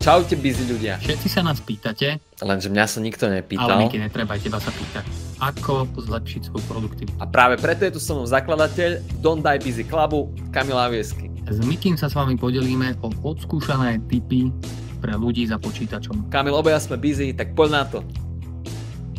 Čaute busy ľudia. Všetci sa nás pýtate, Lenže mňa sa nikto nepýtal. ale Miky, netreba, teba sa pýtať. Ako zlepšiť svoju produktivitu? A práve preto je tu so mnou zakladateľ Don't Die Busy Clubu, Kamil Aviesky. S Mikým sa s vami podelíme o odskúšané tipy pre ľudí za počítačom. Kamil, obaja sme busy, tak poď na to.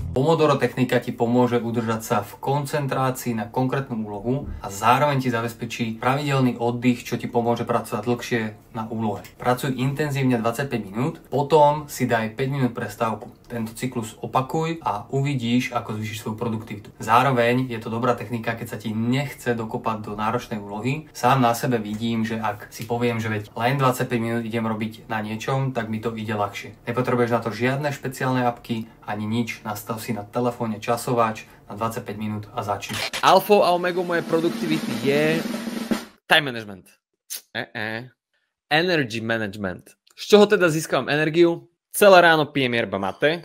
Pomodoro technika ti pomôže udržať sa v koncentrácii na konkrétnu úlohu a zároveň ti zabezpečí pravidelný oddych, čo ti pomôže pracovať dlhšie na úlohe. Pracuj intenzívne 25 minút, potom si daj 5 minút prestávku. Tento cyklus opakuj a uvidíš, ako zvýšiš svoju produktivitu. Zároveň je to dobrá technika, keď sa ti nechce dokopať do náročnej úlohy. Sám na sebe vidím, že ak si poviem, že veď len 25 minút idem robiť na niečom, tak mi to ide ľahšie. Nepotrebuješ na to žiadne špeciálne apky ani nič. Nastav si na telefóne časovač na 25 minút a začni. Alfou a omegou mojej produktivity je time management. Energy management. Z čoho teda získavam energiu? Celé ráno pijem yerba mate.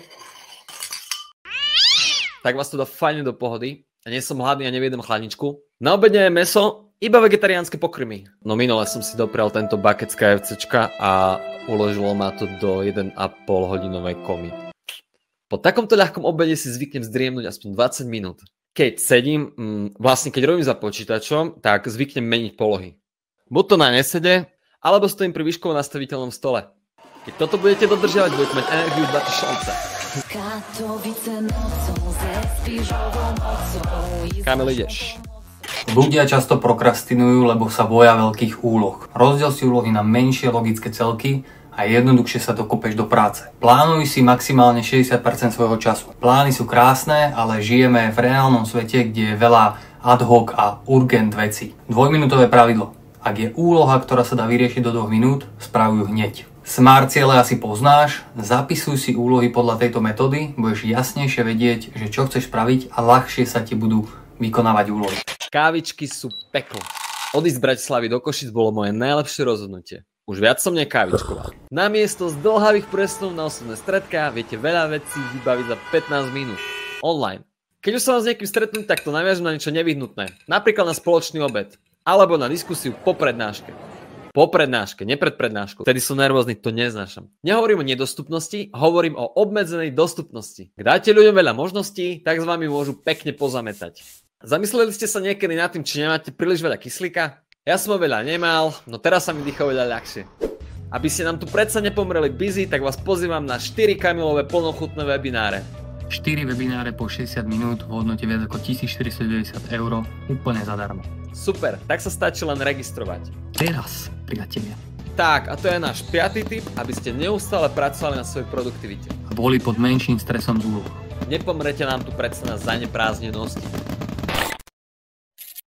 Tak vás to dá fajne do pohody. A nie som hladný a neviedem chladničku. Na obede je meso, iba vegetariánske pokrmy. No minule som si doprial tento bucket z KFCčka a uložilo ma to do 1,5 hodinovej komy. Po takomto ľahkom obede si zvyknem zdriemnúť aspoň 20 minút. Keď sedím, vlastne keď robím za počítačom, tak zvyknem meniť polohy. Buď to na nesede, alebo stojím pri výškovo nastaviteľnom stole. Keď toto budete dodržiavať, budete mať energiu 2 šance. Kamil, ideš. Ľudia často prokrastinujú, lebo sa boja veľkých úloh. Rozdiel si úlohy na menšie logické celky a jednoduchšie sa dokopeš do práce. Plánuj si maximálne 60% svojho času. Plány sú krásne, ale žijeme v reálnom svete, kde je veľa ad hoc a urgent vecí. Dvojminútové pravidlo. Ak je úloha, ktorá sa dá vyriešiť do 2 minút, spravuj ju hneď. Smart ciele asi poznáš, zapisuj si úlohy podľa tejto metódy, budeš jasnejšie vedieť, že čo chceš spraviť a ľahšie sa ti budú vykonávať úlohy. Kávičky sú peklo. Odísť z Bratislavy do Košic bolo moje najlepšie rozhodnutie. Už viac som nekávičkoval. Namiesto zdĺhavých presunov na osobné stretká viete veľa vecí vybaviť za 15 minút. Online. Keď už sa vám s niekým stretnúť, tak to naviažem na niečo nevyhnutné. Napríklad na spoločný obed. Alebo na diskusiu po prednáške. Po prednáške, nie pred prednáškou. Vtedy som nervózny, to neznášam. Nehovorím o nedostupnosti, hovorím o obmedzenej dostupnosti. Keď dáte ľuďom veľa možností, tak s vami môžu pekne pozametať. Zamysleli ste sa niekedy nad tým, či nemáte príliš veľa kyslíka? Ja som ho veľa nemal, no teraz sa mi dýcha veľa ľahšie. Aby ste nám tu predsa nepomreli busy, tak vás pozývam na 4 Kamilové plnochutné webináre. 4 webináre po 60 minút v hodnote viac ako 1490 €, úplne zadarmo. Super, tak sa stačí len registrovať. Teraz, priatelia. Tak, a to je náš 5. tip, aby ste neustále pracovali na svojej produktivite. A boli pod menším stresom z úloh. Nepomrete nám tu predsa na zaneprázdnenosti.